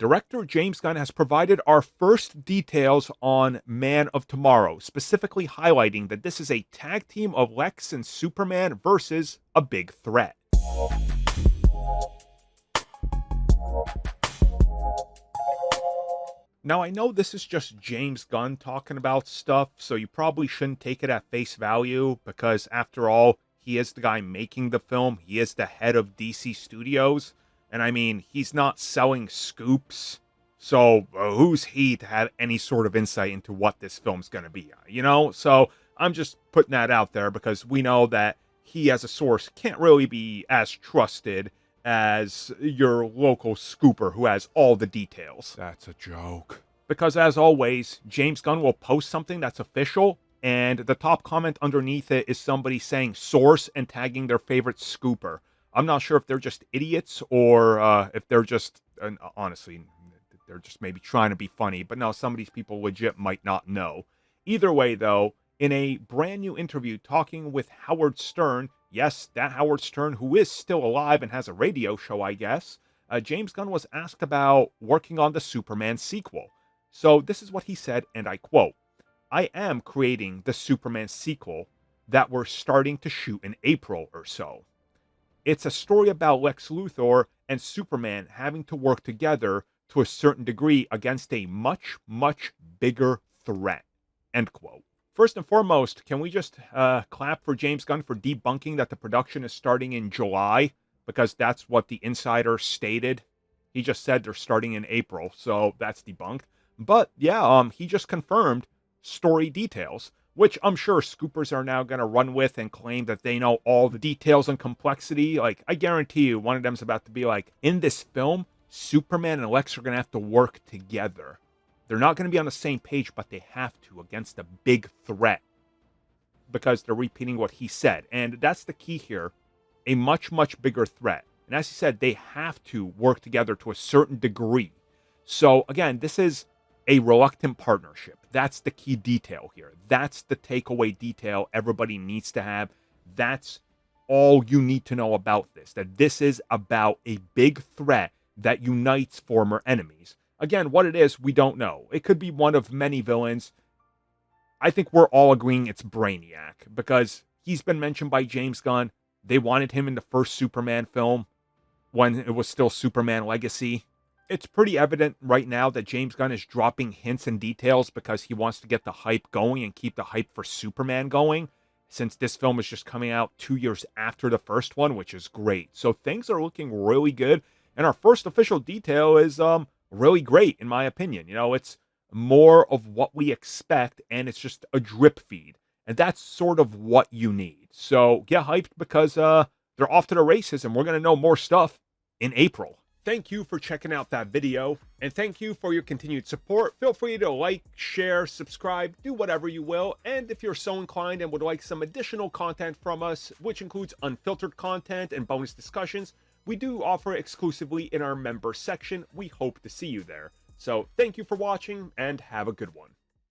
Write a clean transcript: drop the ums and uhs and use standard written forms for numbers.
director James Gunn has provided our first details on Man of Tomorrow, specifically highlighting that this is a tag team of Lex and Superman versus a big threat. Now, I know this is just James Gunn talking about stuff, so you probably shouldn't take it at face value, because after all, he is the guy making the film. He is the head of DC Studios. And I mean, he's not selling scoops. So who's he to have any sort of insight into what this film's going to be? So I'm just putting that out there because we know that he as a source can't really be as trusted as your local scooper who has all the details. That's a joke. Because as always, James Gunn will post something that's official, and the top comment underneath it is somebody saying source and tagging their favorite scooper. I'm not sure if they're just idiots or if they're just, honestly, they're just maybe trying to be funny. But no, some of these people legit might not know. Either way, though, in a brand new interview talking with Howard Stern, yes, that Howard Stern who is still alive and has a radio show, I guess, James Gunn was asked about working on the Superman sequel. So this is what he said, and I quote, "I am creating the Superman sequel that we're starting to shoot in April or so. It's a story about Lex Luthor and Superman having to work together to a certain degree against a much, much bigger threat." End quote. First and foremost, can we just clap for James Gunn for debunking that the production is starting in July? Because that's what the insider stated. He just said they're starting in April, so that's debunked. But yeah, he just confirmed story details, which I'm sure scoopers are now going to run with and claim that they know all the details and complexity. Like, I guarantee you, one of them's about to be like, in this film, Superman and Lex are going to have to work together. They're not going to be on the same page, but they have to against a big threat. Because they're repeating what he said. And that's the key here. A much, much bigger threat. And as he said, they have to work together to a certain degree. So, again, this is a reluctant partnership. That's the key detail here. That's the takeaway detail everybody needs to have. That's all you need to know about this. That this is about a big threat that unites former enemies. Again, what it is, we don't know. It could be one of many villains. I think we're all agreeing it's Brainiac, because he's been mentioned by James Gunn. They wanted him in the first Superman film when it was still Superman Legacy. It's pretty evident right now that James Gunn is dropping hints and details because he wants to get the hype going and keep the hype for Superman going, since this film is just coming out 2 years after the first one, which is great. So things are looking really good, and our first official detail is really great, in my opinion. It's more of what we expect, and it's just a drip feed, and that's sort of what you need. So get hyped, because they're off to the races, and we're going to know more stuff in April. Thank you for checking out that video, and thank you for your continued support. Feel free to like, share, subscribe, do whatever you will. And if you're so inclined and would like some additional content from us, which includes unfiltered content and bonus discussions, we do offer exclusively in our member section. We hope to see you there. So thank you for watching, and have a good one.